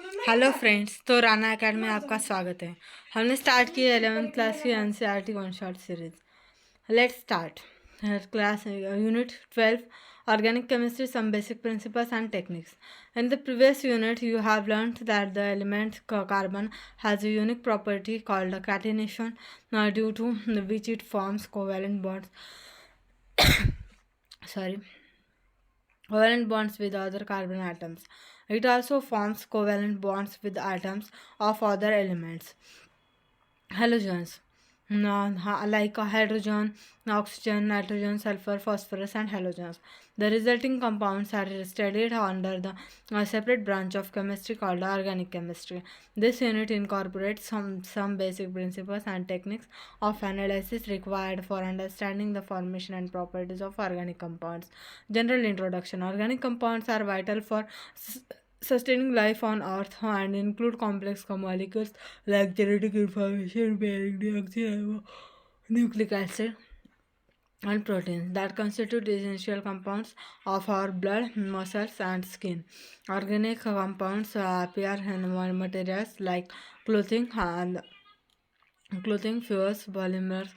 Hello friends, तो Rana academy में आपका स्वागत है। हमने स्टार्ट की 11th क्लास की NCERT one shot series. Let's start class unit 12 organic chemistry, some basic principles and techniques. In the previous unit you have learned that the element carbon has a unique property called catenation, due to which it forms covalent bonds sorry covalent bonds with other carbon atoms. It also forms covalent bonds with atoms of other elements. Halogens, like a hydrogen, oxygen, nitrogen, sulfur, phosphorus, and halogens. The resulting compounds are studied under the separate branch of chemistry called organic chemistry. This unit incorporates some basic principles and techniques of analysis required for understanding the formation and properties of organic compounds. General introduction. Organic compounds are vital for sustaining life on Earth and include complex molecules like genetic information bearing nucleic acid and proteins that constitute essential compounds of our blood, muscles, and skin. Organic compounds appear in materials like clothing, fuels, polymers,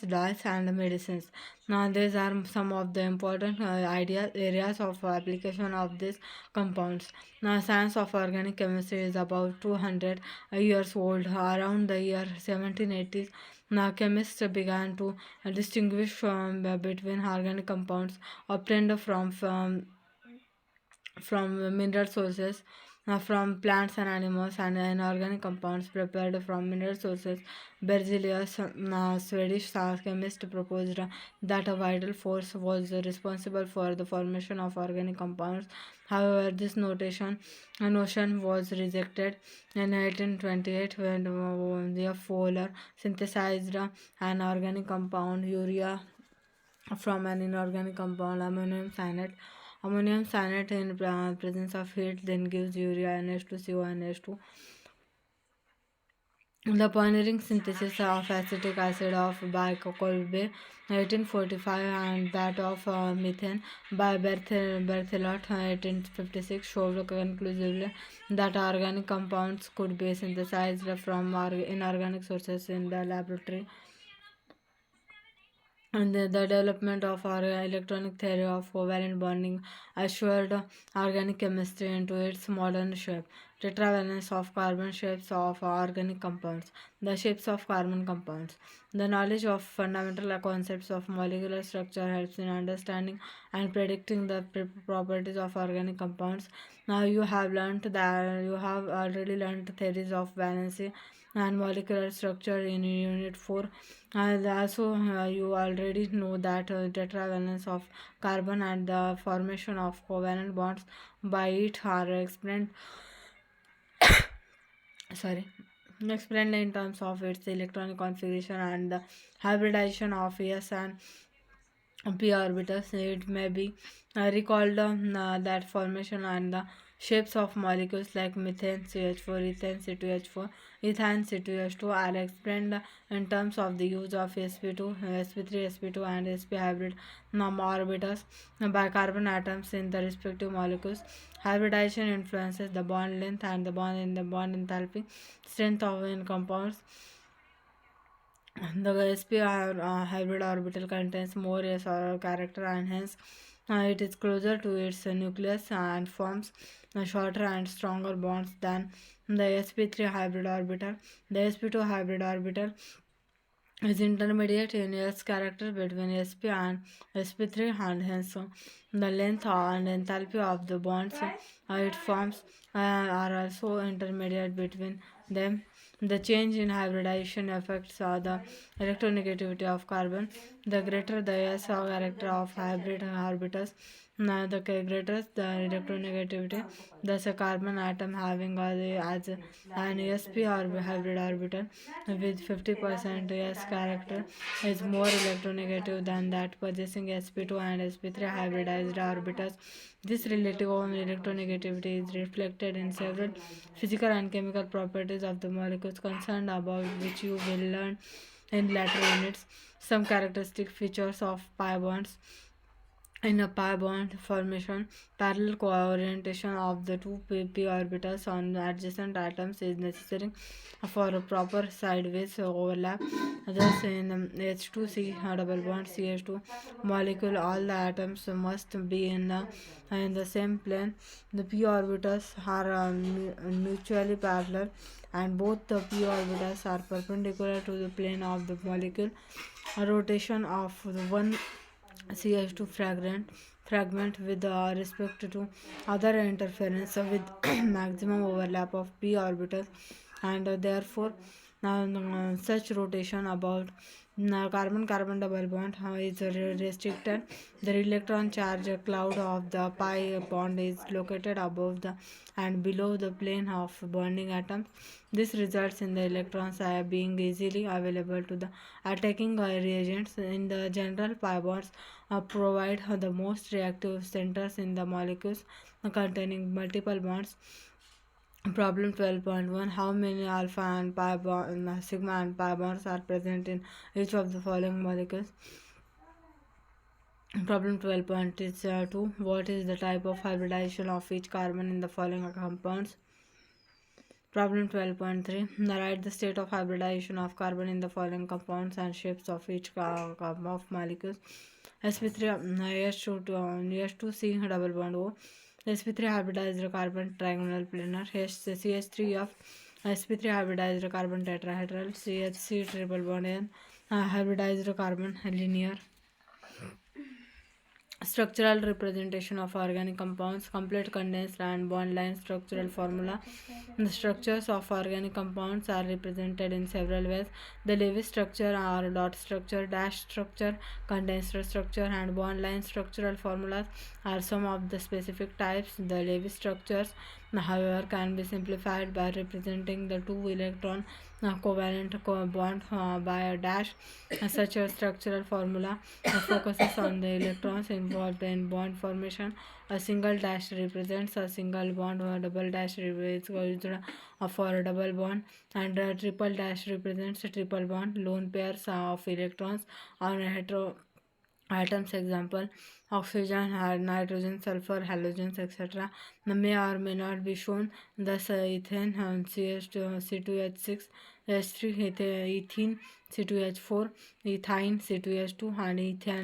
dyes, and medicines. Now, these are some of the important areas of application of these compounds. Now, science of organic chemistry is about 200 years old. Around the year 1780s, now chemists began to distinguish between organic compounds obtained from mineral sources, from plants and animals, and inorganic compounds prepared from mineral sources. Berzelius, Swedish chemist, proposed that a vital force was responsible for the formation of organic compounds. However, this notion was rejected in 1828 when the Fowler synthesized an organic compound, urea, from an inorganic compound, ammonium cyanide. Ammonium cyanide in presence of heat then gives urea NH2CO NH2. The pioneering synthesis of acetic acid of by Kolbe 1845 and that of methane by Berthelot 1856 showed conclusively that organic compounds could be synthesized from inorganic sources in the laboratory. And the development of our electronic theory of covalent bonding assured organic chemistry into its modern shape. Tetravalence of carbon shapes of organic compounds. The shapes of carbon compounds. The knowledge of fundamental concepts of molecular structure helps in understanding and predicting the properties of organic compounds. Now you have already learned theories of valency and molecular structure in Unit 4. And also, you already know that tetravalence of carbon and the formation of covalent bonds by it are sorry, explained in terms of its electronic configuration and the hybridization of S and p orbitals. It may be recalled that formation and the shapes of molecules like methane CH4, ethane C2H4, ethane C2H2 are explained in terms of the use of sp2, sp3, sp2, and sp hybrid orbitals by carbon atoms in the respective molecules. Hybridization influences the bond length and the bond enthalpy strength of in compounds. The sp hybrid orbital contains more s character and hence it is closer to its nucleus and forms shorter and stronger bonds than the sp3 hybrid orbital. The sp2 hybrid orbital is intermediate in S character between sp and sp3 and hence the length and enthalpy of the bonds it forms are also intermediate between them. The change in hybridization affects the electronegativity of carbon. The greater the S character of hybrid orbitals, the greater the electronegativity. Thus, a carbon atom having as an sp or hybrid orbital with 50% S character is more electronegative than that possessing sp2 and sp3 hybridized orbitals. This relative electronegativity is reflected in several physical and chemical properties of the molecules concerned, about which you will learn in later units. Some characteristic features of pi bonds In a pi bond formation, parallel co-orientation of the two p orbitals on adjacent atoms is necessary for a proper sideways overlap. Thus, in H2C double bond CH2 molecule, all the atoms must be in the same plane. The p orbitals are mutually parallel, and both the p orbitals are perpendicular to the plane of the molecule. A rotation of the one CH2 fragment with respect to other interference with maximum overlap of p orbitals, and therefore such rotation about carbon-carbon double bond is restricted. The electron charge cloud of the pi bond is located above the and below the plane of bonding atoms. This results in the electrons being easily available to the attacking reagents. In the general, pi bonds provide the most reactive centers in the molecules containing multiple bonds. Problem 12.1. How many alpha and pi sigma and pi bonds are present in each of the following molecules? Problem 12.2. What is the type of hybridization of each carbon in the following compounds? Problem 12.3. Write the state of hybridization of carbon in the following compounds and shapes of each of molecules. sp3 H2C double bond O. sp3 hybridized carbon trigonal planar. CH3F sp3 hybridized carbon tetrahedral. CHC triple bond N hybridized carbon linear. Structural representation of organic compounds, complete condensed and bond line structural formula. The structures of organic compounds are represented in several ways. The Lewis structure or dot structure, dash structure, condensed structure, and bond line structural formulas are some of the specific types. The Lewis structures, however, can be simplified by representing the two electron covalent bond by a dash. Such a structural formula focuses on the electrons involved in bond formation. A single dash represents a single bond, or a double dash is used for a double bond, and a triple dash represents a triple bond. Lone pairs of electrons on a hetero atoms, example oxygen, nitrogen, sulfur, halogens, etc., may or may not be shown. Thus ethane C2H6, H3 ethene C2H4, ethyne C2H2, and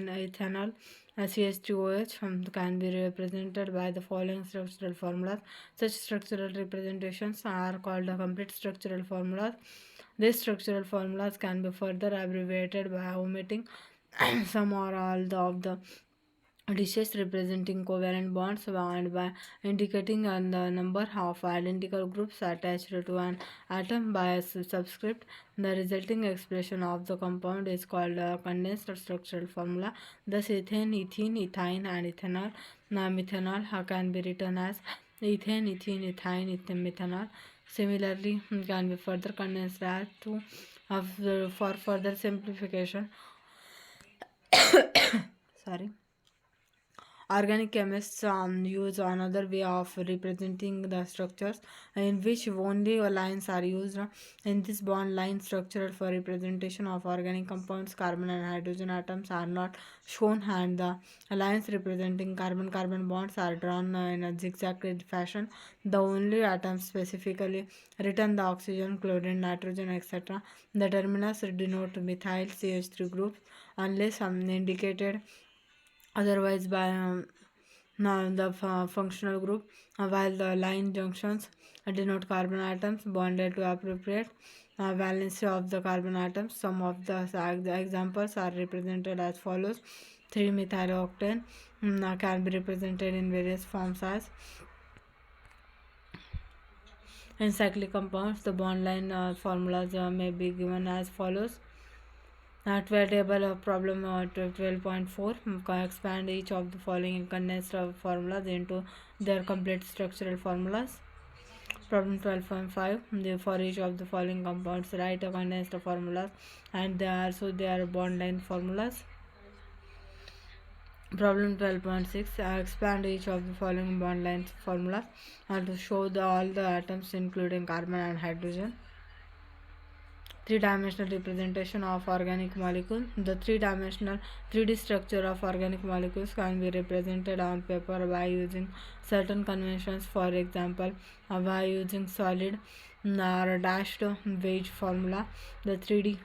ethanol CH3OH can be represented by the following structural formulas. Such structural representations are called the complete structural formulas. These structural formulas can be further abbreviated by omitting some or all of the dishes representing covalent bonds and by indicating the number of identical groups attached to an atom by a subscript. The resulting expression of the compound is called a condensed structural formula. Thus, ethane, ethene, ethyne, and ethanol, methanol can be written as ethane, ethene, ethyne, methanol. Similarly, can be further condensed as to for further simplification. Sorry. Organic chemists use another way of representing the structures in which only lines are used. In this bond line structure for representation of organic compounds, carbon and hydrogen atoms are not shown, and the lines representing carbon-carbon bonds are drawn in a zigzag fashion. The only atoms specifically written the oxygen, chlorine, nitrogen, etc. The terminus denote methyl CH3 groups unless indicated otherwise by now the functional group, while the line junctions denote carbon atoms bonded to appropriate valency of the carbon atoms. Some of the examples are represented as follows. 3-methyl-octane can be represented in various forms as in cyclic compounds. The bond line formulas may be given as follows. 12 table of problem 12.4. Expand each of the following condensed formulas into their complete structural formulas. Problem 12.5. For each of the following compounds, write a condensed formulas and they are also their bond line formulas. Problem 12.6. Expand each of the following bond line formulas and to show all the atoms including carbon and hydrogen. three-dimensional representation of organic molecule. The three-dimensional 3D structure of organic molecules can be represented on paper by using certain conventions. For example, by using solid or dashed wedge formula, the 3D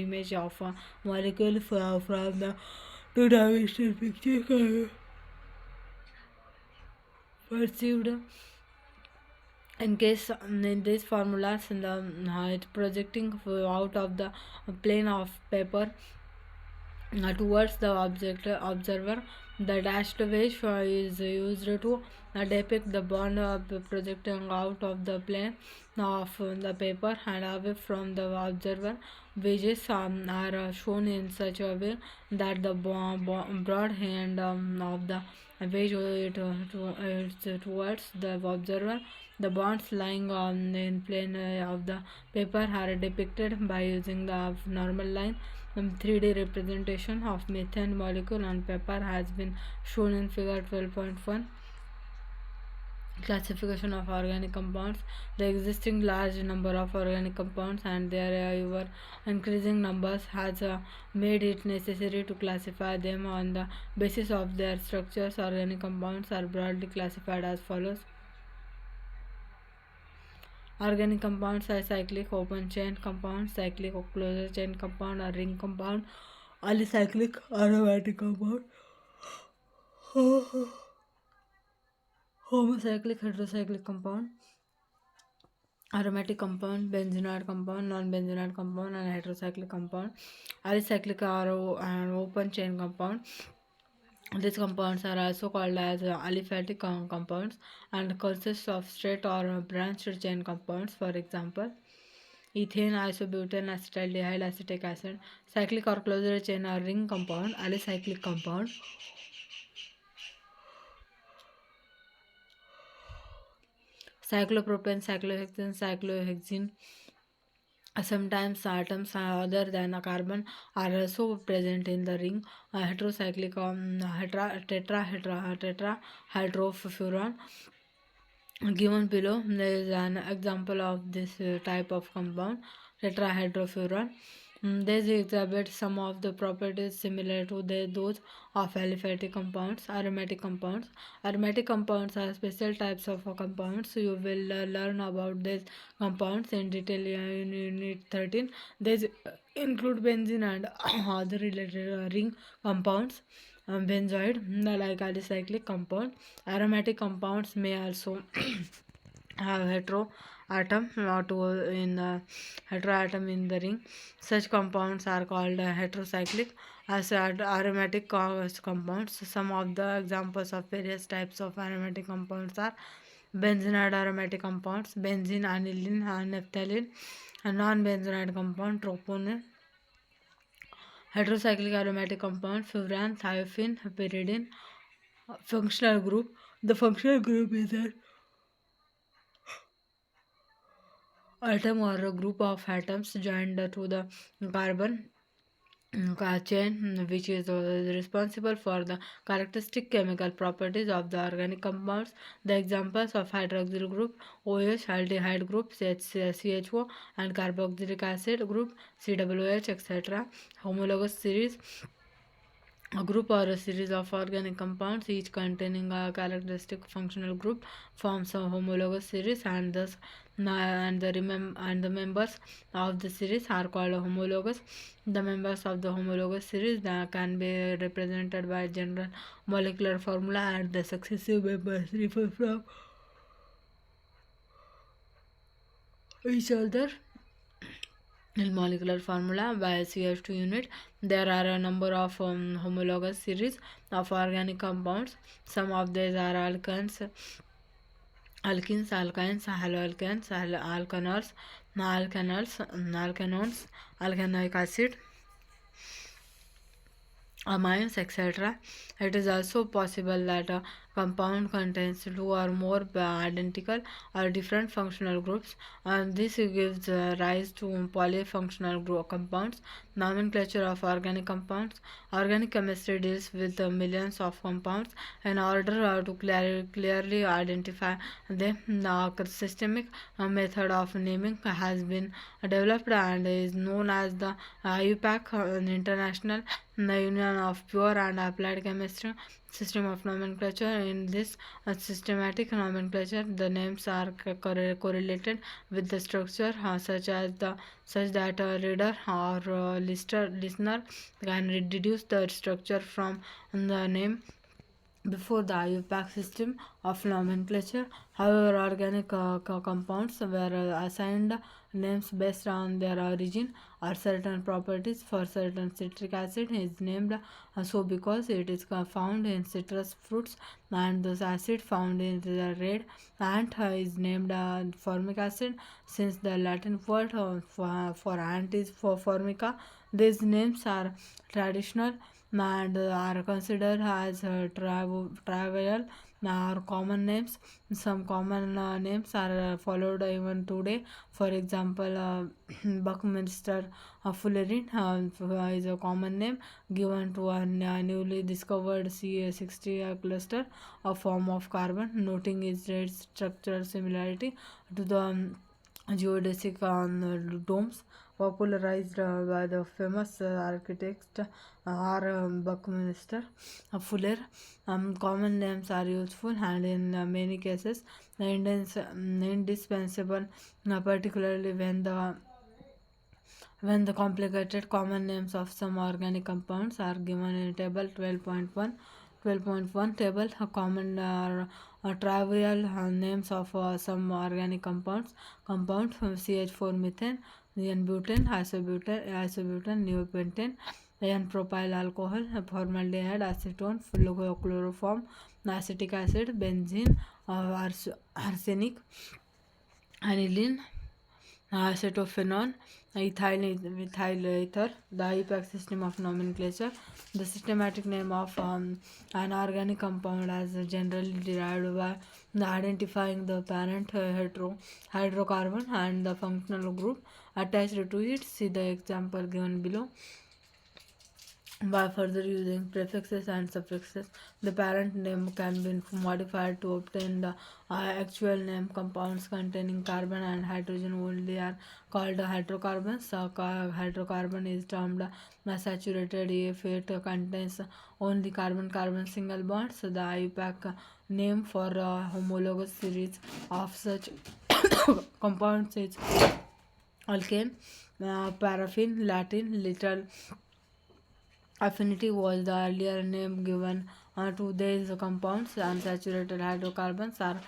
image of a molecule from the two-dimensional picture can be perceived in case in these formulas in the it projecting out of the plane of paper towards the observer. The dashed wedge is used to depict the bond projecting out of the plane of the paper and away from the observer. Wedges are shown in such a way that the broad end of the wedge towards the observer. The bonds lying on in plane of the paper are depicted by using the normal line. 3D representation of methane molecule on paper has been shown in figure 12.1. Classification of organic compounds. The existing large number of organic compounds and their ever increasing numbers has made it necessary to classify them on the basis of their structures. Organic compounds are broadly classified as follows. Organic compounds are cyclic open chain compound, cyclic closure chain compound or ring compound, alicyclic aromatic compound, homocyclic heterocyclic compound, aromatic compound, benzenoid compound, non-benzenoid compound and heterocyclic compound, alicyclic and open chain compound. These compounds are also called as aliphatic compounds and consist of straight or branched chain compounds. For example, ethane, isobutane, acetaldehyde, acetic acid. Cyclic or closure chain or ring compound, alicyclic compound. Cyclopropane, cyclohexane, cyclohexene. Sometimes atoms other than a carbon are also present in the ring. Heterocyclic tetrahydrofuran. Given below, there is an example of this type of compound, tetrahydrofuran. These exhibit some of the properties similar to those of aliphatic compounds. Aromatic compounds. Aromatic compounds are special types of compounds. You will learn about these compounds in detail in Unit 13. These include benzene and other related ring compounds. Benzoid, like alicyclic compound. Aromatic compounds may also have heteroatom in the ring. Such compounds are called heterocyclic as aromatic compounds. Some of the examples of various types of aromatic compounds are benzenoid aromatic compounds, benzene, aniline, and naphthalene, and non-benzenoid compound, troponin. Heterocyclic aromatic compound, furan, thiophene, pyridine. Functional group. The functional group is an atom or a group of atoms joined to the carbon chain, which is responsible for the characteristic chemical properties of the organic compounds. The examples of hydroxyl group, OH, aldehyde group, CHO, and carboxylic acid group, COOH, etc. Homologous series. A group or a series of organic compounds, each containing a characteristic functional group, forms a homologous series, and thus and the members of the series are called homologous. The members of the homologous series can be represented by general molecular formula, and the successive members differ from each other in molecular formula by CH2 unit. There are a number of homologous series of organic compounds. Some of these are alkenes, haloalkanes, alkanones, alkanoic acid, amines, etc. It is also possible that compound contains two or more identical or different functional groups, and this gives rise to polyfunctional compounds. Nomenclature of organic compounds. Organic chemistry deals with millions of compounds in order to clearly identify them. The systemic method of naming has been developed and is known as the IUPAC, an International Union of Pure and Applied Chemistry system of nomenclature. In this systematic nomenclature, the names are correlated with the structure, such that a reader or listener can deduce the structure from the name before the IUPAC system of nomenclature. However, organic compounds were assigned names based on their origin or certain properties. For certain, citric acid is named so because it is found in citrus fruits, and the acid found in the red ant is named formic acid, since the Latin word for ant is for formica. These names are traditional and are considered as trivial or common names. Some common names are followed even today. For example, Buckminster fullerene is a common name given to a newly discovered Ca60 cluster, a form of carbon, noting its structural similarity to the geodesic domes popularized by the famous architect Buckminster Fuller. Common names are useful and in many cases indispensable, particularly when the complicated common names of some organic compounds are given in table 12.1 table. Common trivial names of some organic compound from CH4 methane, N-butane, isobutane, neopentane, N-propyl alcohol, formaldehyde, acetone, chloroform, acetic acid, benzene, arsenic, aniline, acetophenone, ethyl ether. The IUPAC system of nomenclature. The systematic name of an organic compound as generally derived by the identifying the parent hydrocarbon and the functional group attached to it. See the example given below. By further using prefixes and suffixes, the parent name can be modified to obtain the actual name. Compounds containing carbon and hydrogen only are called hydrocarbons. Hydrocarbon is termed saturated if it contains only carbon-carbon single bonds. The IUPAC name for a homologous series of such compounds is alkane. Paraffin, Latin, little affinity was the earlier name given to these compounds. Unsaturated hydrocarbons are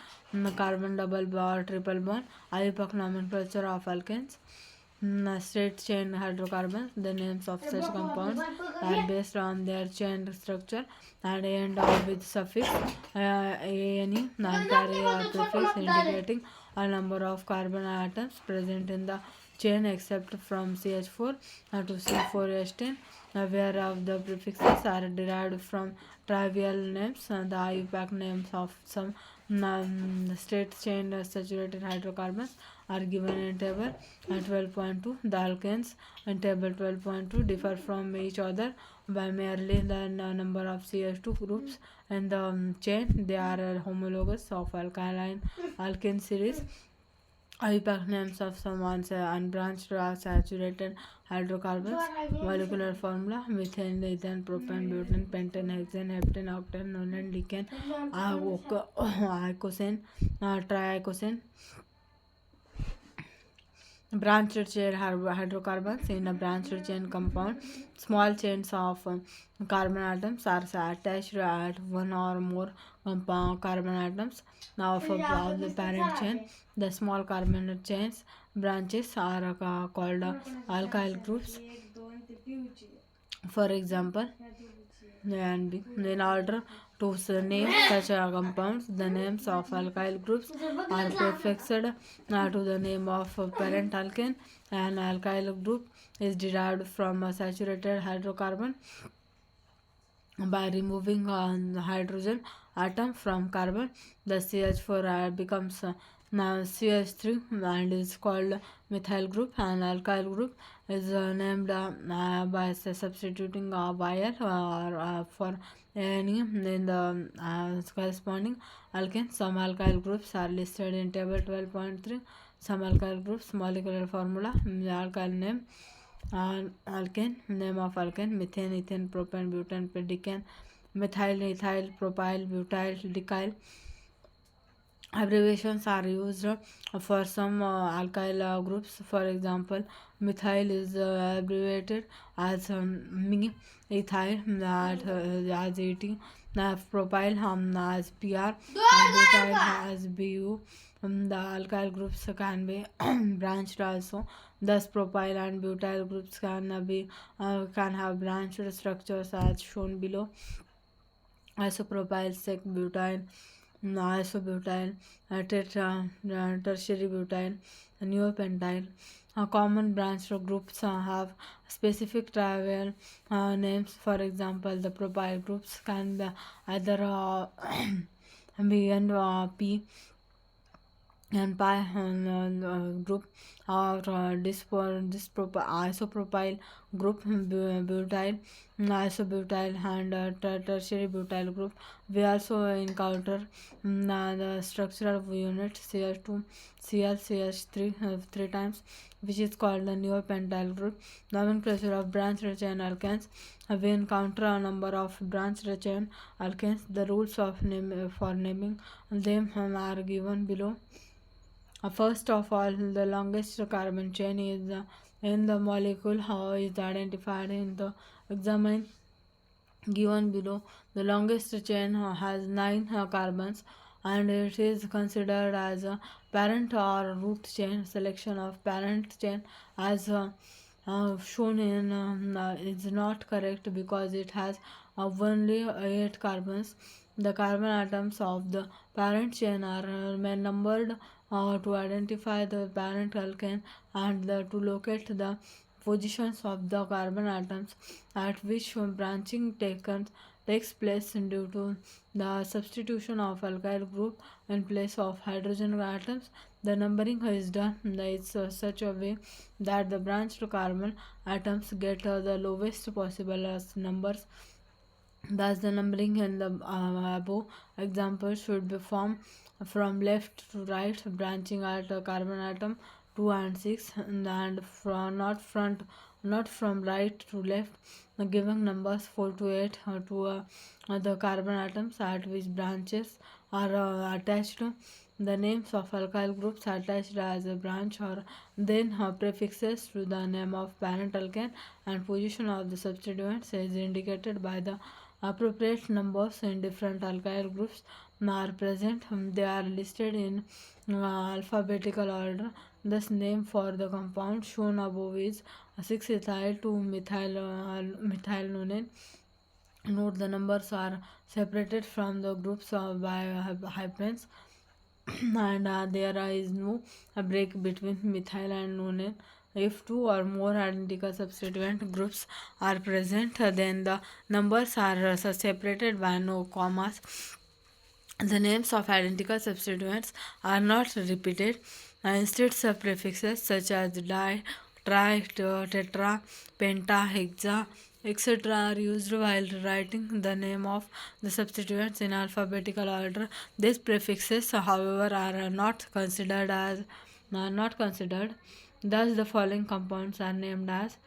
carbon double or triple bond. IUPAC nomenclature of alkanes. Straight chain hydrocarbons. The names of such compounds are based on their chain structure and end with suffix ane and carry a prefix indicating a number of carbon atoms present in the chain except from CH4 to C4H10, whereof the prefixes are derived from trivial names. The IUPAC names of some straight chain saturated hydrocarbons are given in table 12.2. The alkanes in table 12.2 differ from each other by merely the number of CH2 groups in the chain. They are homologous of alkaline alkane series. IUPAC names of some unbranched saturated hydrocarbons. Molecular formula: methane, ethane, propane, butane, pentane, hexane, heptane, octane, nonane, decane, icosane, triicosane. Branched chain hydrocarbons. In a branched chain compound, small chains of carbon atoms are attached at one or more carbon atoms of the parent chain. The small carbon chains branches are called alkyl groups. For example, and in order to name such compounds, the names of alkyl groups are prefixed to the name of parent alkane. An alkyl group is derived from a saturated hydrocarbon by removing hydrogen atom from carbon. The CH4 becomes now CH3 and is called methyl group. An alkyl group is named by substituting Yl for any in the corresponding alkane. Some alkyl groups are listed in table 12.3. Some alkyl groups molecular formula, alkyl name, alkane, name of alkane, methane, ethane, propane, butane, decane, methyl, ethyl, propyl, butyl, decyl. Abbreviations are used for some alkyl groups. For example, methyl is abbreviated as me, ethyl as ET, propyl as PR, and butyl as BU. The alkyl groups can be branched also. Thus, propyl and butyl groups can have branched structures as shown below. Isopropyl, sec butyl, isobutyl, tertiary butyl, neopentyl. Common branch groups have specific trivial names. For example, the propyl groups can be either be P and pi group or isopropyl group, butyl, isobutyl, and tertiary butyl group. We also encounter the structural unit CH2 CH3 three times, which is called the neopentyl group. Nomenclature of branched chain alkanes. We encounter a number of branched chain alkanes. The rules of for naming them are given below. First of all, the longest carbon chain is in the molecule how is identified in the examine given below. The longest chain has 9 carbons and it is considered as a parent or root chain. Selection of parent chain as shown in is not correct because it has only 8 carbons. The carbon atoms of the parent chain are numbered to identify the parent alkane and to locate the positions of the carbon atoms at which branching takes place due to the substitution of alkyl group in place of hydrogen atoms. The numbering is done in such a way that the branched carbon atoms get the lowest possible numbers. Thus, the numbering in the above example should be formed from left to right, branching at carbon atom 2 and 6, and not from right to left, giving numbers 4 to 8 to the carbon atoms at which branches are attached. The names of alkyl groups attached as a branch or then prefixes to the name of parent alkane, and position of the substituents is indicated by the appropriate numbers in different alkyl groups are present. They are listed in alphabetical order. Thus, name for the compound shown above is 6-ethyl to methylnonane. Note the numbers are separated from the groups by hyphens and there is no break between methyl and nonane. If two or more identical substituent groups are present, then the numbers are separated by no commas. The names of identical substituents are not repeated. Instead, prefixes such as di, tri, tetra, penta, hexa, etc. are used while writing the name of the substituents in alphabetical order. These prefixes, however, are not considered. Thus, the following compounds are named as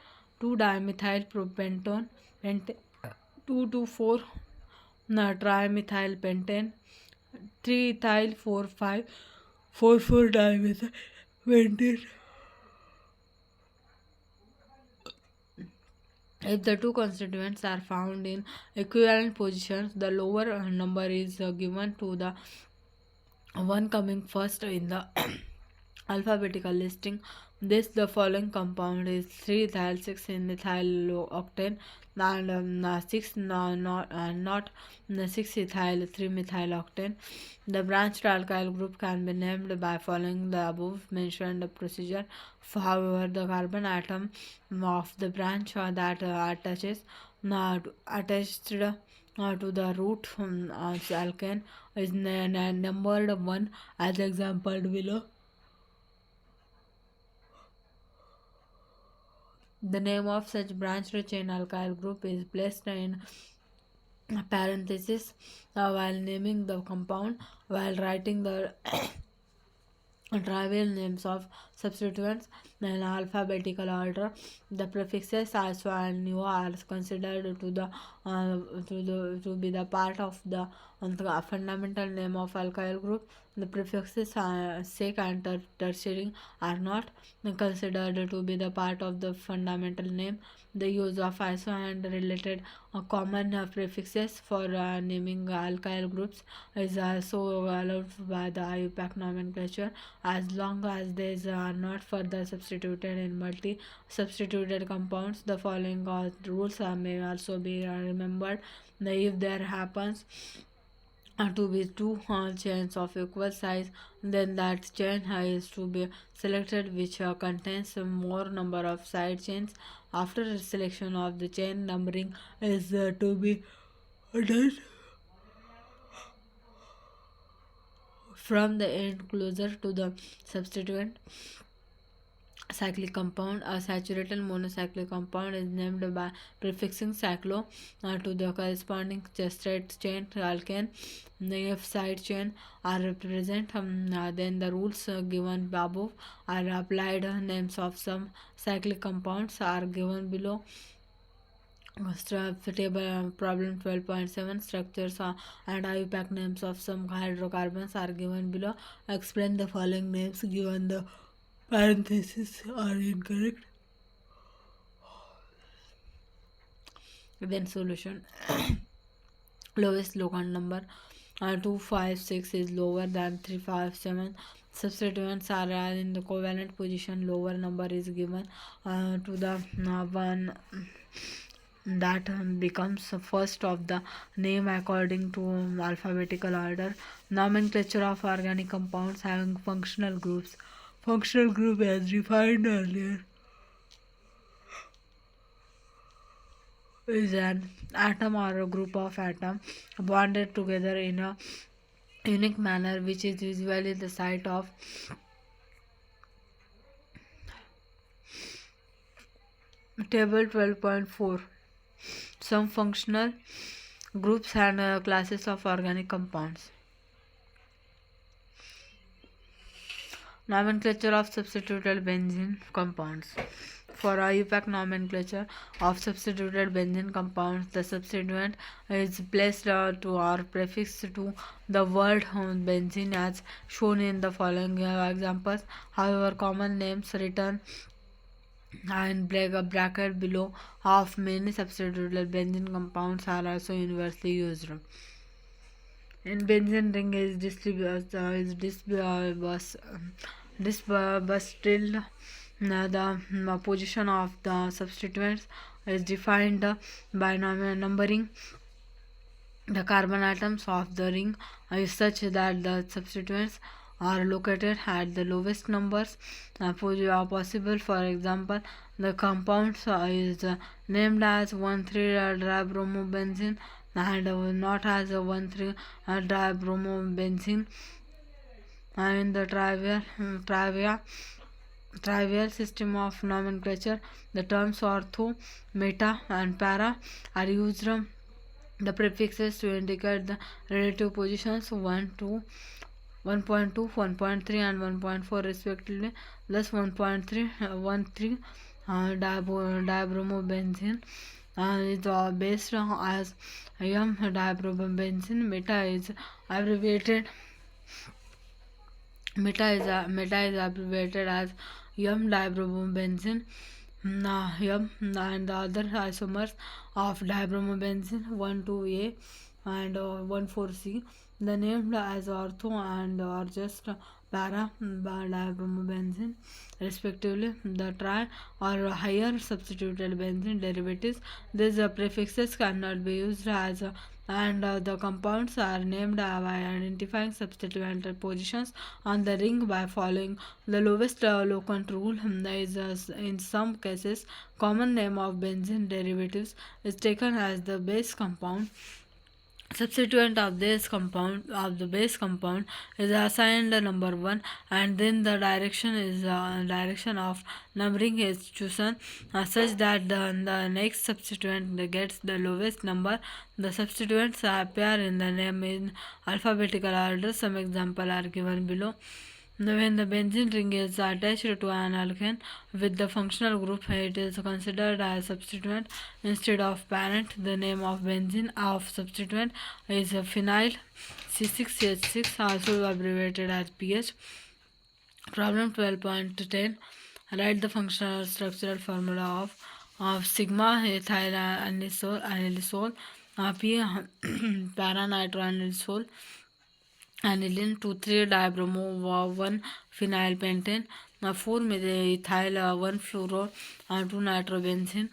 2-dimethyl pentane, 2,2,4 trimethylpentane, 3-ethyl 4,5 4,4-dimethyl. If the two constituents are found in equivalent positions, the lower number is given to the one coming first in the alphabetical listing. This the following compound is 3-ethyl 6-methyl octane and 6 not 6-ethyl 3-methyl octane. The branched alkyl group can be named by following the above mentioned procedure. However, the carbon atom of the branch that attaches attached to the root alkane is numbered 1 as example below. The name of such branched chain alkyl group is placed in parentheses while naming the compound. While writing the trivial names of substituents in alphabetical order, the prefixes alpha and nu are considered to be the part of the fundamental name of alkyl group. The prefixes sec and tertiary are not considered to be the part of the fundamental name. The use of iso and related common prefixes for naming alkyl groups is also allowed by the IUPAC nomenclature as long as these are not further substituted in multi-substituted compounds. The following rules may also be remembered. If there happens to be two chains of equal size, then that chain is to be selected which contains a more number of side chains. After selection of the chain, numbering is to be done from the end closer to the substituent cyclic compound. A saturated monocyclic compound is named by prefixing cyclo to the corresponding straight chain alkane. If side chain are present, then the rules given above are applied. Names of some cyclic compounds are given below. Table problem 12.7 structures and IUPAC names of some hydrocarbons are given below. Explain the following names given the parentheses are incorrect. Then solution. Lowest locant number 256 is lower than 357. Substituents are in the covalent position. Lower number is given to the one that becomes the first of the name according to alphabetical order. Nomenclature of organic compounds having functional groups. Functional group as defined earlier is an atom or a group of atoms bonded together in a unique manner, which is usually the site of table 12.4. Some functional groups and classes of organic compounds. Nomenclature of substituted benzene compounds. For IUPAC nomenclature of substituted benzene compounds, the substituent is placed to or prefixed to the word benzene as shown in the following examples. However, common names written in bracket below of many substituted benzene compounds are also universally used. In benzene ring is but still the position of the substituents is defined by numbering the carbon atoms of the ring is such that the substituents are located at the lowest numbers possible. For example, the compound is named as 1,3-dibromobenzene and not as 1,3-dibromobenzene. In the trivial system of nomenclature, the terms ortho, meta, and para are used. The prefixes to indicate the relative positions 1.2, 1.3 and 1.4 respectively. Thus 1.3 dibromobenzene is based as dibromobenzene. Meta is abbreviated as dibromobenzene. And the other isomers of dibromobenzene 1,2-A and 1,4-C, the named as ortho and or just para dibromobenzene respectively. The tri or higher substituted benzene derivatives, these prefixes cannot be used as and the compounds are named by identifying substituent positions on the ring by following the lowest locant rule. Is in some cases common name of benzene derivatives is taken as the base compound substituent of this compound of the base compound is assigned a number 1, and then the direction of numbering is chosen such that the next substituent gets the lowest number. The substituents appear in the name in alphabetical order. Some examples are given below. When the benzene ring is attached to an alkane with the functional group, it is considered as substituent instead of parent. The name of benzene of substituent is phenyl C6H6, also abbreviated as PH. Problem 12.10. Write the functional structural formula of sigma ethyl anisole P paranitroanisole aniline 2,3 dibromo 1 phenylpentane 4 methyl 1 fluoro 2 nitrobenzene.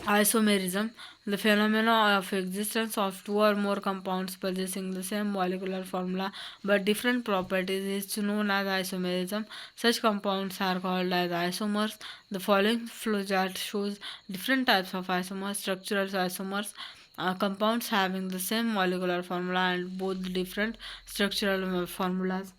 Isomerism, the phenomena of existence of two or more compounds possessing the same molecular formula but different properties is known as isomerism. Such compounds are called as isomers. The following flowchart shows different types of isomers. Structural isomers, compounds having the same molecular formula and both different structural formulas.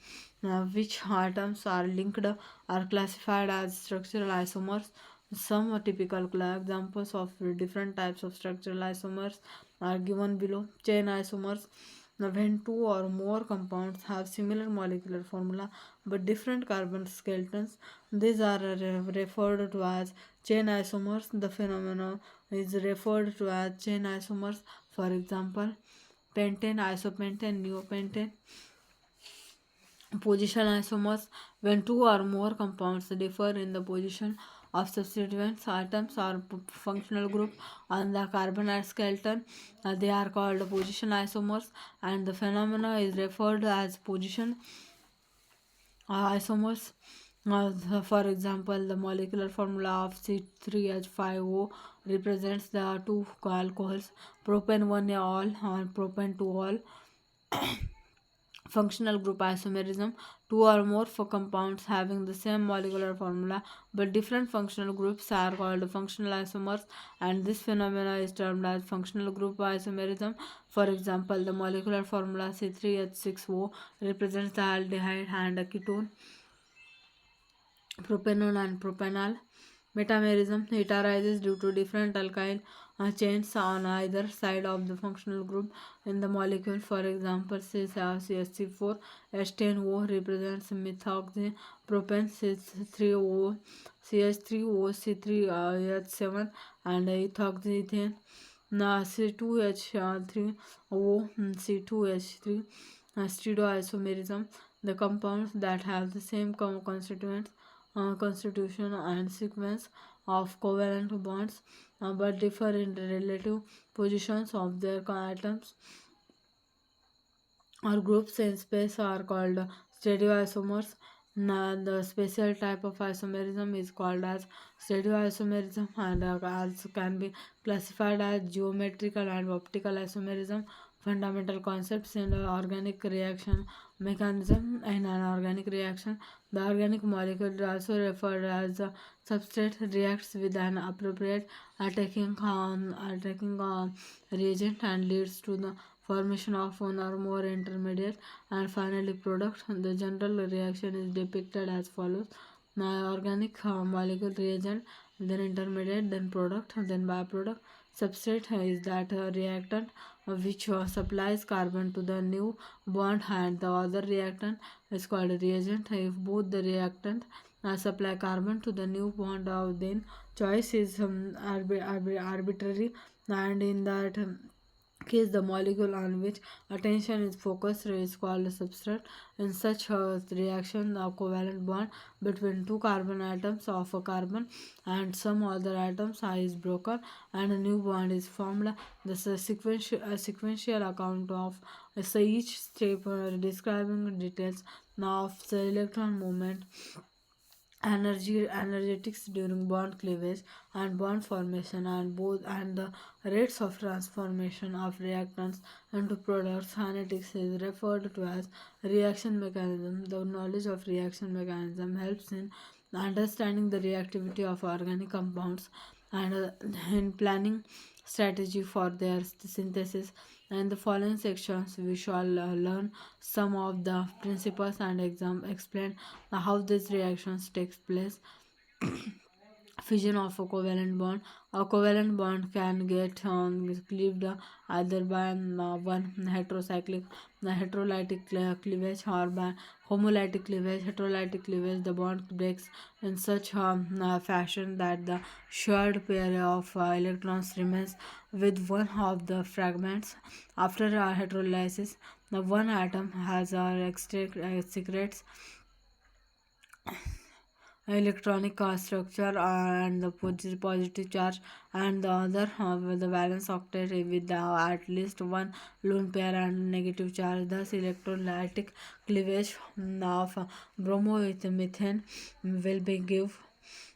Which atoms are linked are classified as structural isomers. Some typical examples of different types of structural isomers are given below. Chain isomers, when two or more compounds have similar molecular formula but different carbon skeletons, these are referred to as chain isomers. The phenomenon is referred to as chain isomers. For example, pentane, isopentane, neopentane. Position isomers, when two or more compounds differ in the position of substituents atoms or functional group on the carbon skeleton, they are called position isomers, and the phenomena is referred as position isomers. For example, the molecular formula of C3H5O represents the two alcohols propane 1-all and propane 2-all. Functional group isomerism, two or more for compounds having the same molecular formula but different functional groups are called functional isomers, and this phenomena is termed as functional group isomerism. For example, the molecular formula C3H6O represents the aldehyde and a ketone propanol and propanol. Metamerism, it arises due to different alkyl chains on either side of the functional group in the molecule. For example, CH4 H10O represents methoxy propane, CH3O CH3O C3H7 and ethoxyethane. Now C2H3O C2H3 stereoisomerism, the compounds that have the same constituents constitution and sequence of covalent bonds but differ in the relative positions of their atoms or groups in space are called stereoisomers. Now, the special type of isomerism is called as stereoisomerism and also can be classified as geometrical and optical isomerism. Fundamental concepts in the organic reaction mechanism. In an organic reaction, the organic molecule is also referred as a substrate reacts with an appropriate attacking reagent and leads to the formation of one or more intermediate and finally product. The general reaction is depicted as follows: organic molecule reagent, then intermediate, then product, then byproduct. Substrate is that reactant which supplies carbon to the new bond, and the other reactant is called reagent. If both the reactant supply carbon to the new bond, then choice is arbitrary, and in that case the molecule on which attention is focused is called a substrate. In such a reaction, the covalent bond between two carbon atoms of a carbon and some other atoms is broken and a new bond is formed. This is a sequential account of each step describing details of the electron movement, energetics during bond cleavage and bond formation, and both and the rates of transformation of reactants into products. Kinetics is referred to as reaction mechanism. The knowledge of reaction mechanism helps in understanding the reactivity of organic compounds and in planning strategy for their synthesis. In the following sections, we shall learn some of the principles and explain how these reactions takes place. Fission of a covalent bond. A covalent bond can get cleaved either by one heterocyclic heterolytic cleavage or by homolytic cleavage. Heterolytic cleavage, the bond breaks in such fashion that the shared pair of electrons remains with one of the fragments. After heterolysis, the one atom has secrets electronic structure and the positive charge, and the other with the valence octet with at least one lone pair and negative charge. Thus electrolytic cleavage of bromo with methane will be give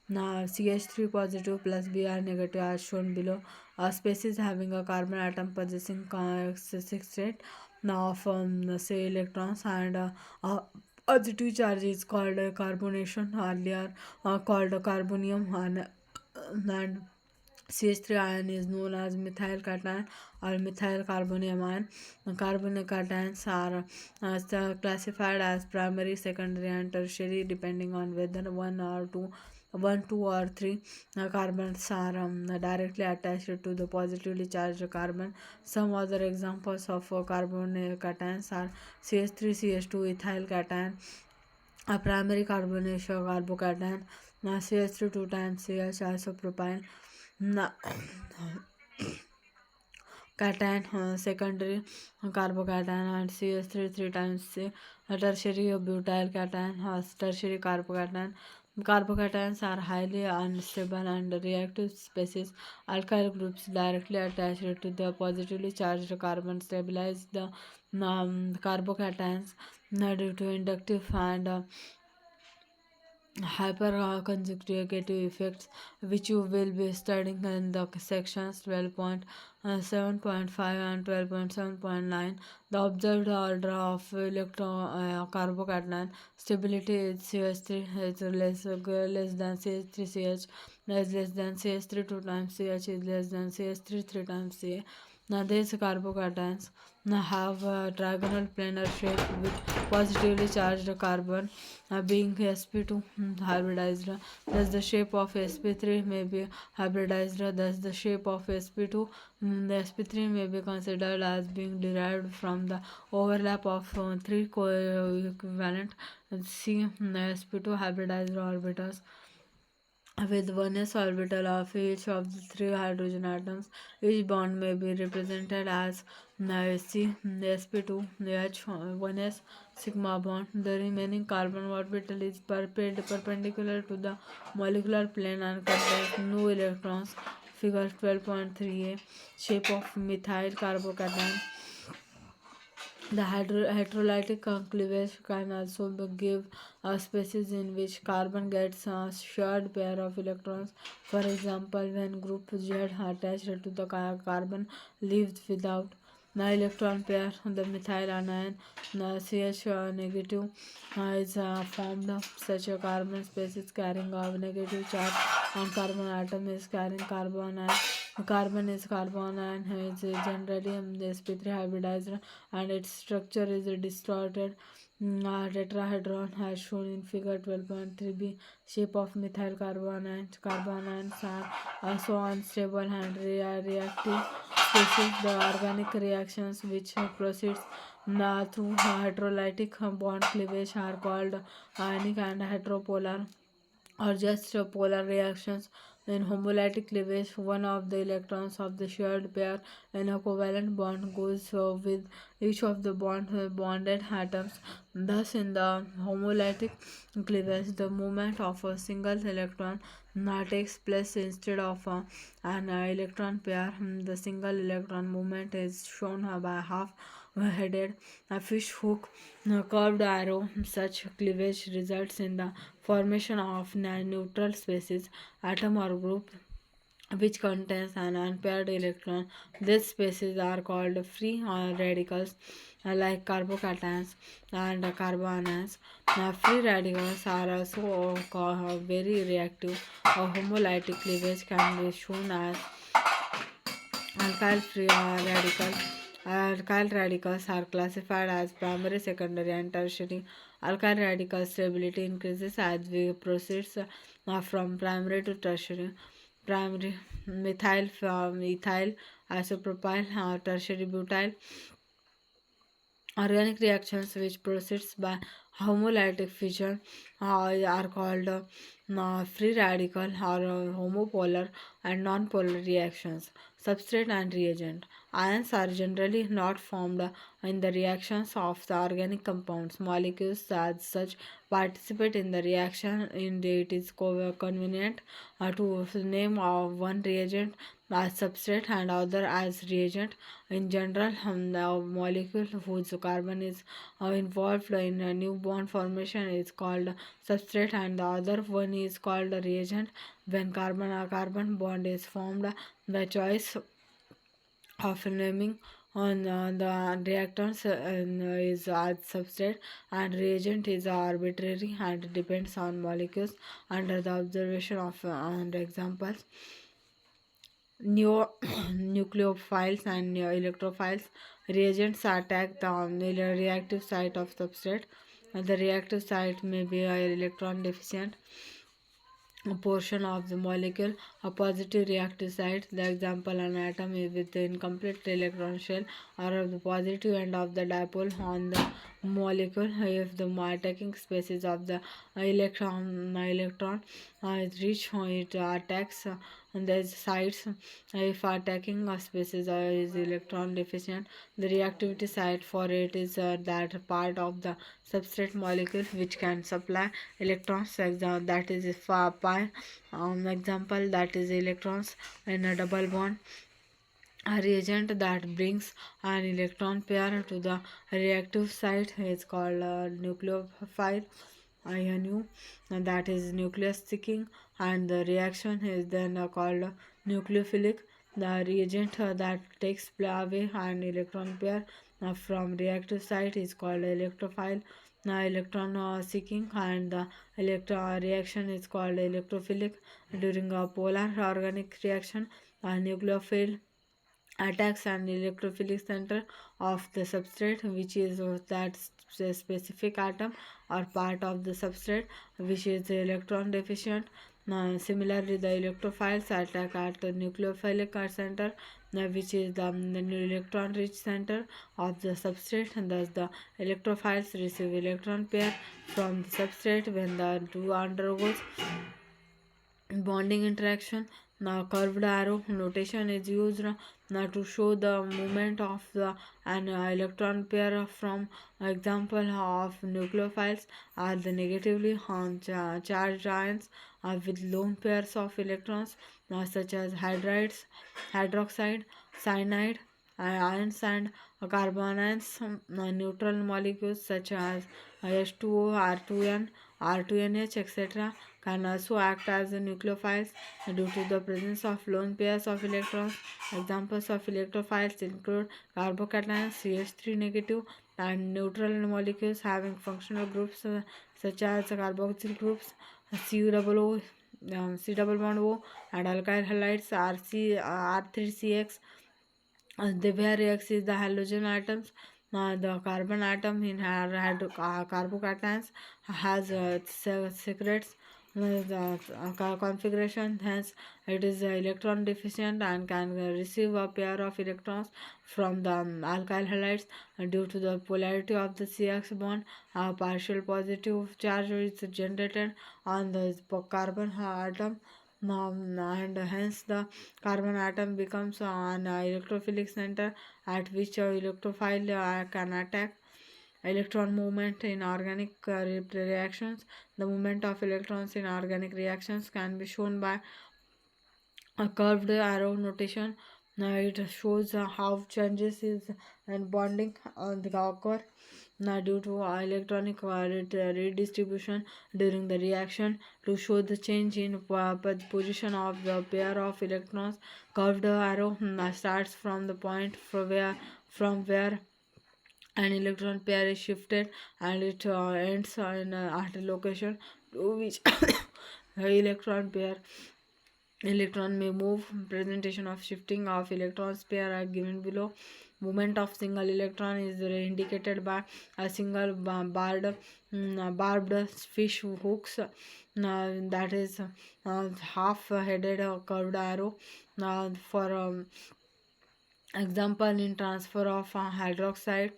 now CH3 positive plus Br negative as shown below. A species having a carbon atom possessing six state now from say electrons and positive charge is called carbonation, earlier called carbonium, and CH3 ion is known as methyl cation or methyl carbonium ion. Carbonic cations are classified as primary, secondary, and tertiary depending on whether one, two, or three carbons are directly attached to the positively charged carbon. Some other examples of carbonic cations are CH3, CH2, ethyl cation, a primary carbonation carbocation, CH3 two times CH isopropyl cation, secondary carbocation, and CH3 three times tertiary butyl cation, tertiary carbocation. Carbocations are highly unstable and reactive species. Alkyl groups directly attached to the positively charged carbon stabilize the carbocations due to inductive and hyperconjugative effects, which you will be studying in the sections 12.7.5 and 12.7.9. The observed order of carbocation stability is CH3 is less than CH3CH is less than CH3 two times CH is less than CH3 three times CH. Now these carbocations have a trigonal planar shape with positively charged carbon being sp2 hybridized. Thus the shape of sp3 may be hybridized. Thus the shape of sp2, the sp3 may be considered as being derived from the overlap of three covalent C sp2 hybridized orbitals with one s orbital of each of the three hydrogen atoms. Each bond may be represented as C sp2 H 1s sigma bond. The remaining carbon orbital is perpendicular to the molecular plane and contains no electrons. Figure 12.3a, shape of methyl carbocation. The heterolytic cleavage can also give a species in which carbon gets a shared pair of electrons. For example, when group Z attached to the carbon leaves without the electron pair, the methyl anion CH negative is formed. Such a carbon species carrying a negative charge on carbon atom is carrying carbon ion. Carbon is carbon and is generally sp3 hybridized and its structure is distorted tetrahedron as shown in figure 12.3b. Shape of methyl carbon ions are also unstable and reactive species. The organic reactions which proceeds through hydrolytic bond cleavage are called ionic and heteropolar or just polar reactions. In homolytic cleavage, one of the electrons of the shared pair in a covalent bond goes with each of the bonded atoms. Thus, in the homolytic cleavage, the movement of a single electron takes place instead of an electron pair. The single electron movement is shown by half headed a fish hook curved arrow. Such cleavage results in the formation of neutral species atom or group which contains an unpaired electron. These species are called free radicals like carbocations and carbanions. Free radicals are also very reactive. A homolytic cleavage can be shown as Alkyl free radical. Alkyl radicals are classified as primary, secondary, and tertiary. Alkyl radical stability increases as we proceed from primary to tertiary. Primary methyl isopropyl, tertiary butyl. Organic reactions which proceeds by homolytic fission are called free radical or homopolar and nonpolar reactions. Substrate and reagent. Ions are generally not formed in the reactions of the organic compounds. Molecules as such participate in the reaction. Indeed, it is convenient to name one reagent as substrate and other as reagent. In general, the molecule whose carbon is involved in a new bond formation is called substrate, and the other one is called reagent. When carbon bond is formed, the choice of naming on the reactants is as substrate, and reagent is arbitrary and depends on molecules under the observation of and examples neo nucleophiles and electrophiles. Reagents attack the reactive site of substrate. The reactive site may be electron deficient a portion of the molecule, a positive reactive site. The example, an atom is with the incomplete electron shell or the positive end of the dipole on the molecule. If the attacking spaces of the electron is reached, it attacks the sites. If attacking species is electron deficient, the reactivity site for it is that part of the substrate molecule which can supply electrons. That is pi. Example, that is electrons in a double bond. A reagent that brings an electron pair to the reactive site is called a nucleophile. INU, and that is nucleus sticking, and the reaction is then called nucleophilic. The reagent that takes away an electron pair from reactive site is called electrophile. Electron seeking, and the reaction is called electrophilic. During a polar organic reaction, a nucleophile attacks an electrophilic center of the substrate, which is that specific atom or part of the substrate which is electron deficient. Similarly, the electrophiles attack at the nucleophilic center, which is the electron rich center of the substrate, and thus the electrophiles receive electron pair from the substrate when the two undergoes bonding interaction. Now curved arrow notation is used now to show the movement of an electron pair. From example of nucleophiles are the negatively charged ions with lone pairs of electrons such as hydroxide, cyanide, ions, and carbanions. Neutral molecules such as H2O, R2N, R2NH, etc. can also act as nucleophiles due to the presence of lone pairs of electrons. Examples of electrophiles include carbocations CH3 negative and neutral molecules having functional groups such as carboxyl groups C double O, C double bond O, and alkyl halides R3CX. The where X is the halogen atoms. The carbon atom in carbocations has secrets the configuration. Hence, it is electron deficient and can receive a pair of electrons from the alkyl halides due to the polarity of the CX bond. A partial positive charge is generated on the carbon atom. And hence the carbon atom becomes an electrophilic center at which electrophile can attack. Electron movement in organic reactions. The movement of electrons in organic reactions can be shown by a curved arrow notation. Now it shows how changes is and bonding occur due to electronic redistribution during the reaction. To show the change in position of the pair of electrons, curved arrow starts from the point from where an electron pair is shifted, and it ends at a location to which the electron pair Electron may move. Presentation of shifting of electrons pair are given below. Movement of single electron is indicated by a single barbed fish hooks, that is half-headed curved arrow. For example, in transfer of hydroxide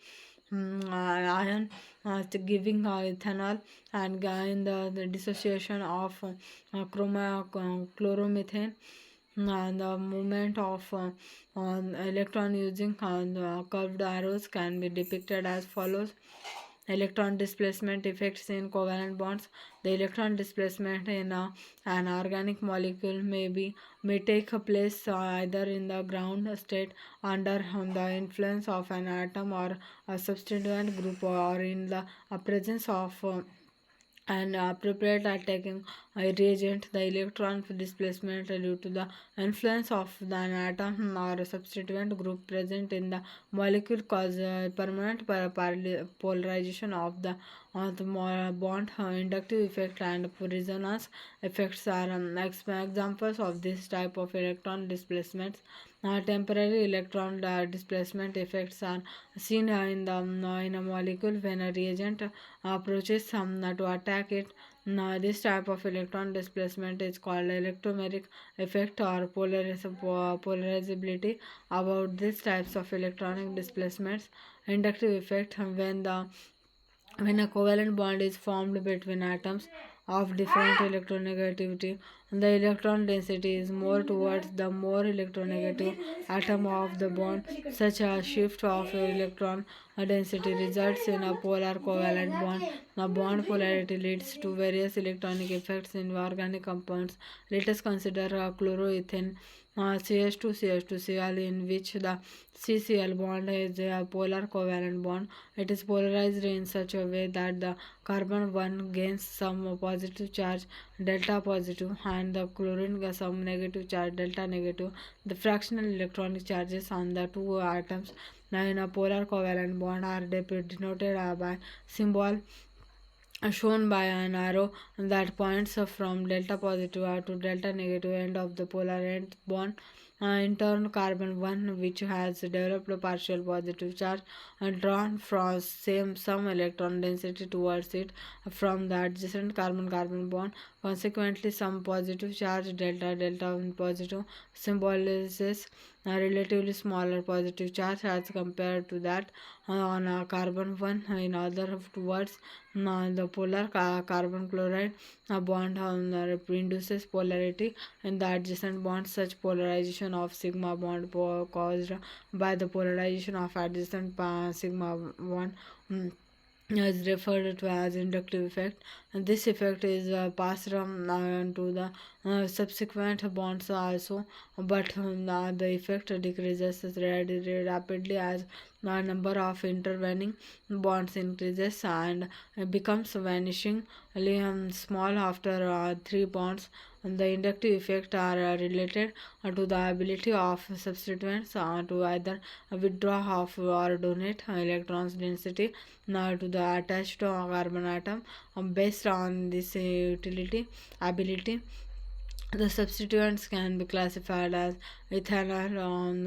ion, giving ethanol, and in the dissociation of chloromethane. The movement of electron using the curved arrows can be depicted as follows. Electron displacement effects in covalent bonds. The electron displacement in an organic molecule may take place either in the ground state under the influence of an atom or a substituent group, or in the presence of and appropriate attacking reagent. The electron displacement due to the influence of an atom or a substituent group present in the molecule cause permanent polarization of the bond. Inductive effect and resonance effects are examples of this type of electron displacements. Temporary electron displacement effects are seen in a molecule when a reagent approaches to attack it. Now, this type of electron displacement is called electromeric effect or polarizability. About these types of electronic displacements, inductive effect, when a covalent bond is formed between atoms of different electronegativity, the electron density is more towards the more electronegative atom of the bond. Such a shift of electron density results in a polar covalent bond. The bond polarity leads to various electronic effects in organic compounds. Let us consider chloroethane CH2CH2Cl, in which the CCl bond is a polar covalent bond. It is polarized in such a way that the carbon 1 gains some positive charge delta positive and the chlorine gets some negative charge delta negative. The fractional electronic charges on the two atoms in a polar covalent bond are denoted by symbol shown by an arrow that points from delta positive to delta negative end of the polar end bond. In turn, carbon 1, which has developed a partial positive charge drawn from some electron density towards it from the adjacent carbon-carbon bond. Consequently, some positive charge delta delta positive symbolizes a relatively smaller positive charge as compared to that on carbon 1. In other words, the polar carbon chloride bond induces polarity in the adjacent bond. Such polarization of sigma bond caused by the polarization of adjacent sigma bond is referred to as inductive effect, and this effect is passed to the subsequent bonds also, but the effect decreases rapidly as the number of intervening bonds increases and becomes vanishingly small after 3 bonds. The inductive effects are related to the ability of substituents to either withdraw of or donate electrons density to the attached carbon atom. Based on this utility ability, the substituents can be classified as ethanol on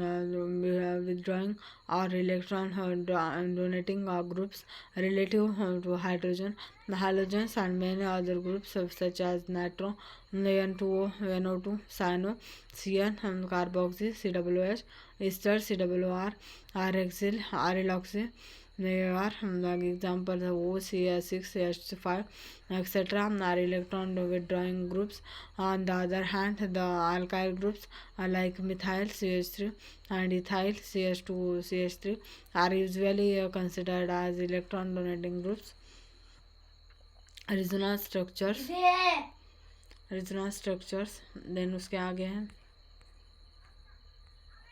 withdrawing or electron donating groups relative to hydrogen, the halogens, and many other groups such as nitro, N2O, NO2, cyano, CN, carboxy, CWH, ester, CWR, RXyl, RLoxy. They are like examples of OCS6, H5, etc. are electron withdrawing groups. On the other hand, the alkyl groups like methyl CH3 and ethyl CH2 CH3 are usually considered as electron donating groups. Resonance structures then उसके आगे हैं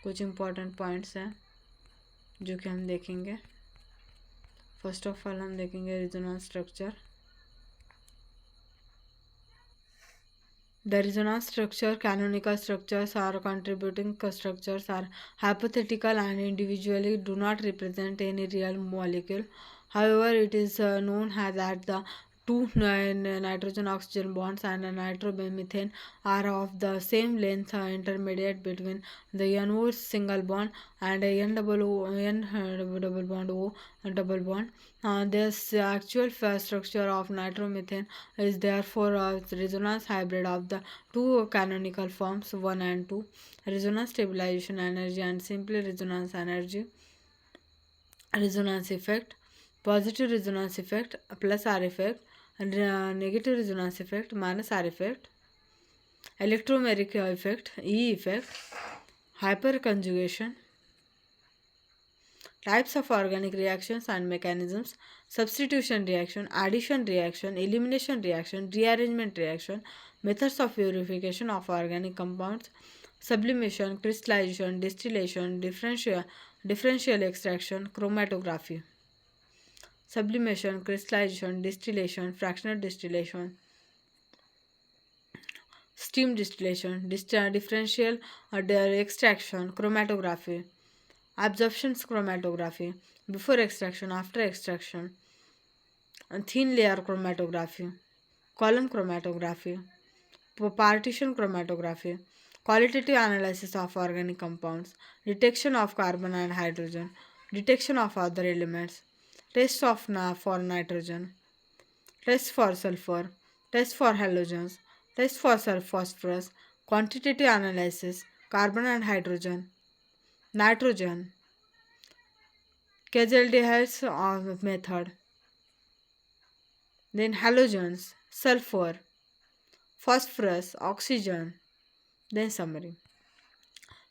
कुछ important points हैं जो कि हम देखेंगे. First of all हम देखेंगे resonance structure. The resonance structure, canonical structures or contributing structures are hypothetical and individually do not represent any real molecule. However, it is known that the two nitrogen oxygen bonds and a nitromethane are of the same length, intermediate between the NO single bond and a N double O N double bond O double bond. This actual structure of nitromethane is therefore a resonance hybrid of the two canonical forms 1 and 2, resonance stabilization energy and simple resonance effect, positive resonance effect plus R effect, and negative resonance effect minus R effect, electromeric effect E effect, hyperconjugation, types of organic reactions and mechanisms, substitution reaction, addition reaction, elimination reaction, rearrangement reaction, methods of purification of organic compounds, sublimation, crystallization, distillation, differential extraction, chromatography. Sublimation, crystallization, distillation, fractional distillation, steam distillation, differential extraction, chromatography, absorption chromatography, before extraction, after extraction, and thin layer chromatography, column chromatography, partition chromatography, qualitative analysis of organic compounds, detection of carbon and hydrogen, detection of other elements, test of for nitrogen, test for sulfur, test for halogens, test for phosphorus, quantitative analysis, carbon and hydrogen, nitrogen, Casaldehydes method, then halogens, sulfur, phosphorus, oxygen, then summary.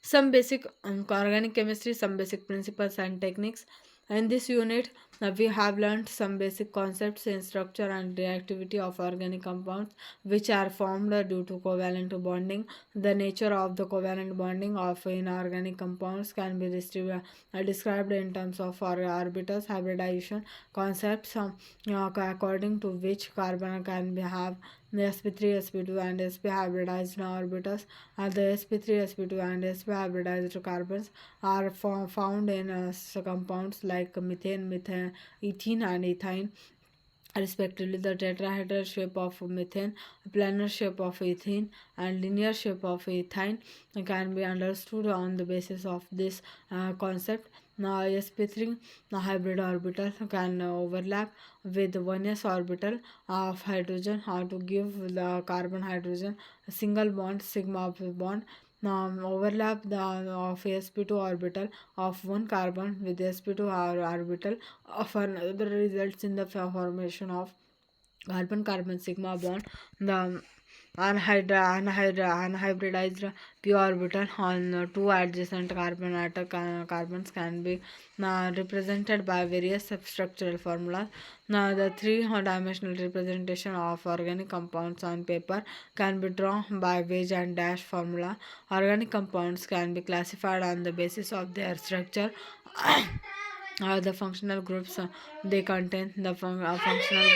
Some basic organic chemistry, some basic principles and techniques. In this unit, we have learned some basic concepts in structure and reactivity of organic compounds which are formed due to covalent bonding. The nature of the covalent bonding of inorganic compounds can be described in terms of orbitals, hybridization concepts, according to which carbon can be have sp3, sp2 and sp hybridized orbitals, and the sp3, sp2 and sp hybridized carbons are found in compounds like methane, ethene and ethine respectively. The tetrahedral shape of methane, planar shape of ethene and linear shape of ethine can be understood on the basis of this concept. Now sp3 hybrid orbital can overlap with 1s orbital of hydrogen to give the carbon hydrogen a single bond sigma of bond. Overlap of sp2 orbital of one carbon with sp2 orbital of another results in the formation of carbon-carbon sigma bond. The unhybridized p orbital on two adjacent carbons can be represented by various substructural formulas. Now, the three-dimensional representation of organic compounds on paper can be drawn by wedge and dash formula. Organic compounds can be classified on the basis of their structure. The functional groups they contain. The functional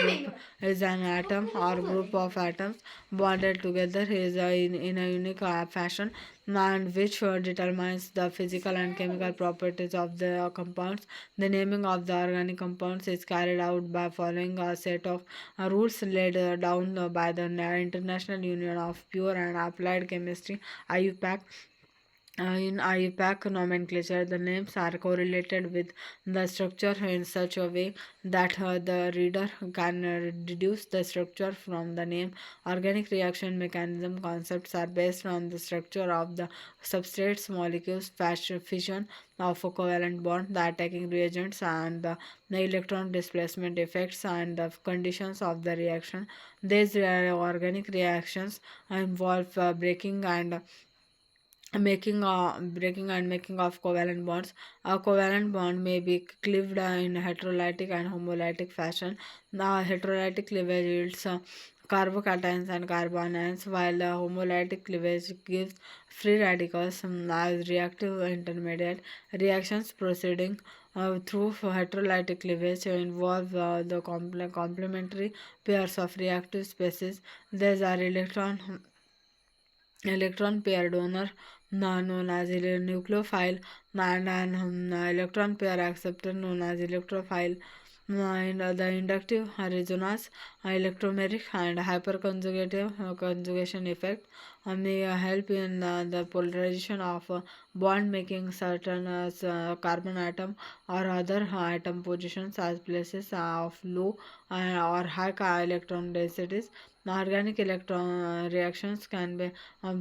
group is an atom or group of atoms bonded together is in a unique fashion, and which determines the physical and chemical properties of the compounds. The naming of the organic compounds is carried out by following a set of rules laid down by the International Union of Pure and Applied Chemistry (IUPAC). In IUPAC nomenclature, the names are correlated with the structure in such a way that the reader can deduce the structure from the name. Organic reaction mechanism concepts are based on the structure of the substrates, molecules, fission of a covalent bond, the attacking reagents, and the electron displacement effects and the conditions of the reaction. These organic reactions involve breaking and making of covalent bonds. A covalent bond may be cleaved in heterolytic and homolytic fashion. The heterolytic cleavage yields carbocations and carbanions, while the homolytic cleavage gives free radicals as reactive intermediate. Reactions proceeding through heterolytic cleavage involve the complementary pairs of reactive species. These are electron pair donor known as a nucleophile and an electron pair acceptor known as electrophile. And the inductive resonance, electromeric and hyperconjugative conjugation effect may help in the polarization of bond making certain carbon atom or other atom positions as places of low or high electron densities. Organic electron reactions can be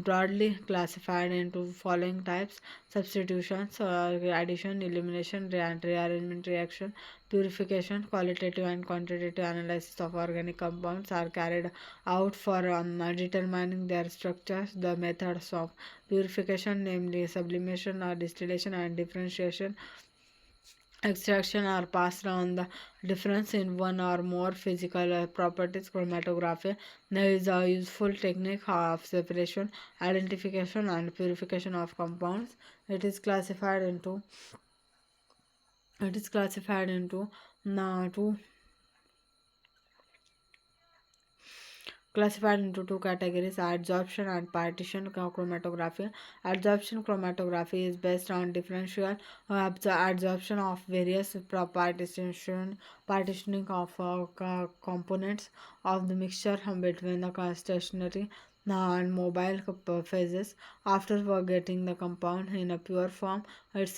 broadly classified into following types: substitutions, addition, elimination, and rearrangement reaction. Purification, qualitative and quantitative analysis of organic compounds are carried out for determining their structures. The methods of purification, namely sublimation or distillation and differentiation, extraction, are passed on. The difference in one or more physical properties. Chromatography, there is a useful technique of separation, identification, and purification of compounds. It is classified into it is classified into two classified into two categories: adsorption and partition chromatography. Adsorption chromatography is based on differential adsorption of various partitioning of components of the mixture between the stationary and mobile phases. After getting the compound in a pure form, its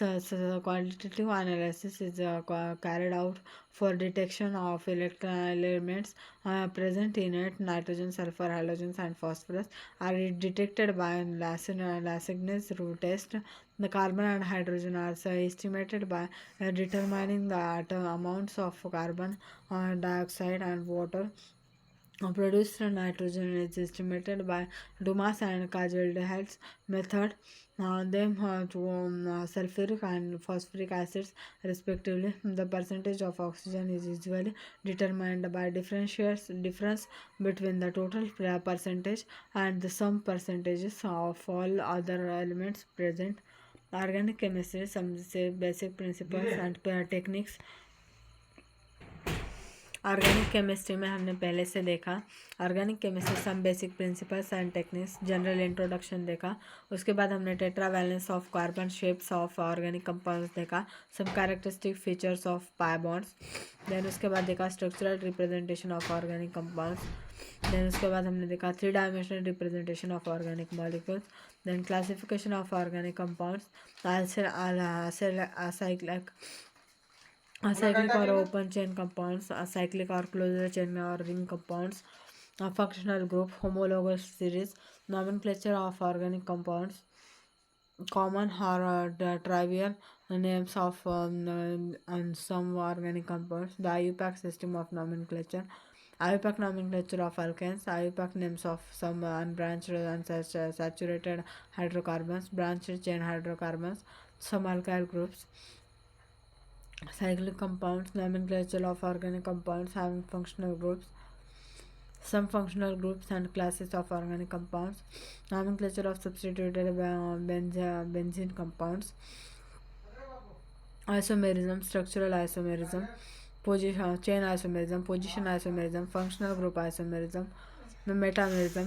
quantitative analysis is carried out for detection of elements present in it. Nitrogen, sulfur, halogens, and phosphorus are detected by Lasigness rule test. The carbon and hydrogen are estimated by determining the amounts of carbon dioxide and water produced from nitrogen is estimated by Dumas and Kajal-Dehaes method. Them to sulfuric and phosphoric acids respectively. The percentage of oxygen is usually determined by difference between the total percentage and the sum percentages of all other elements present. Organic chemistry, some say basic principles and techniques. Organic chemistry में हमने पहले से देखा organic chemistry some basic principles and techniques, general introduction देखा। उसके बाद हमने tetravalence of carbon, shapes of organic compounds देखा, some characteristic features of pi bonds. Then उसके बाद देखा structural representation of organic compounds. Then उसके बाद हमने देखा 3 dimensional representation of organic molecules. Then classification of organic compounds, acyclic or open chain compounds, acyclic or closed chain or ring compounds, functional group, homologous series, nomenclature of organic compounds, common or trivial names of and some organic compounds, the IUPAC system of nomenclature, IUPAC nomenclature of alkanes, IUPAC names of some unbranched and saturated hydrocarbons, branched chain hydrocarbons, some alkyl groups, cyclic compounds, nomenclature of organic compounds having functional groups, some functional groups and classes of organic compounds, nomenclature of substituted benzene compounds, isomerism, structural isomerism, chain isomerism, position isomerism, functional group isomerism, metamerism,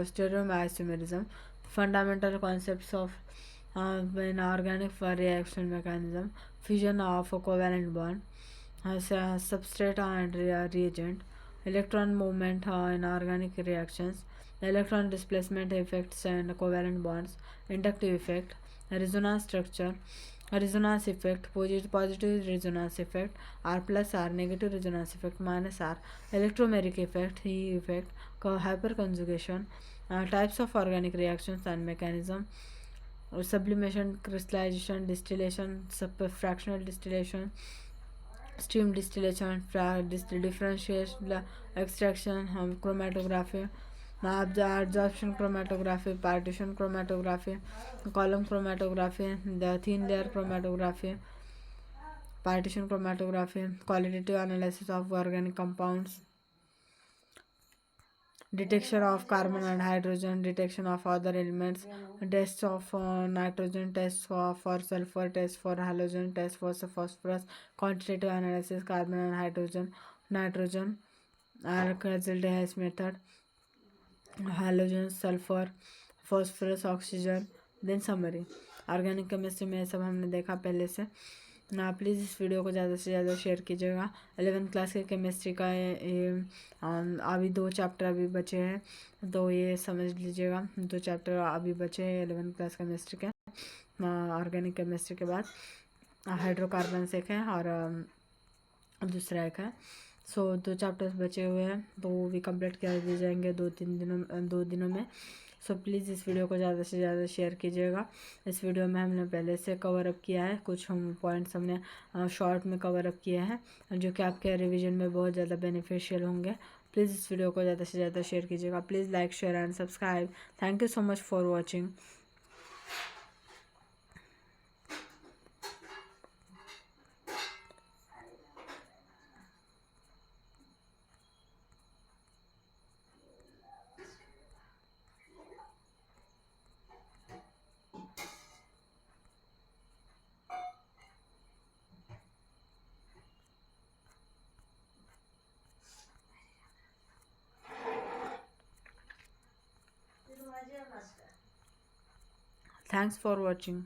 stereoisomerism, fundamental concepts of in organic reaction mechanism, fusion of a covalent bond, substrate and reagent, electron movement in organic reactions, electron displacement effects and covalent bonds, inductive effect, resonance structure, resonance effect, positive resonance effect, R plus R, negative resonance effect minus R, electromeric effect, E effect, hyperconjugation, types of organic reactions and mechanism, sublimation, crystallization, distillation, fractional distillation, steam distillation, differentiation, extraction, chromatography, absorption chromatography, partition chromatography, column chromatography, the thin layer chromatography, partition chromatography, qualitative analysis of organic compounds, detection of carbon and hydrogen, detection of other elements, tests of nitrogen, tests for sulfur, tests for halogen, tests for phosphorus, quantitative analysis, carbon and hydrogen, nitrogen, alkyl method, halogen, sulfur, phosphorus, oxygen, then summary। Organic chemistry में सब हमने देखा पहले से। Please इस video को ज़्यादा से ज़्यादा शेयर कीजिएगा। 11th क्लास के केमिस्ट्री का अभी 2 चैप्टर अभी बचे हैं, तो ये समझ लीजिएगा 2 चैप्टर अभी बचे हैं 11th क्लास केमिस्ट्री के। ऑर्गेनिक केमिस्ट्री के बाद हाइड्रोकार्बन एक है और दूसरा एक है। सो 2 चैप्टर्स बचे हुए हैं, तो वो भी कंप्लीट कर दिए जाएंगे 2 दिनों में। सो प्लीज़ इस वीडियो को ज़्यादा से ज़्यादा शेयर कीजिएगा। इस वीडियो में हमने पहले से कवर अप किया है, कुछ हम पॉइंट्स हमने शॉर्ट में कवर अप किए हैं जो कि आपके रिवीजन में बहुत ज़्यादा बेनिफिशियल होंगे। प्लीज़ इस वीडियो को ज़्यादा से ज़्यादा शेयर कीजिएगा। Please like, share and subscribe. Thank you so much for watching. Thanks for watching.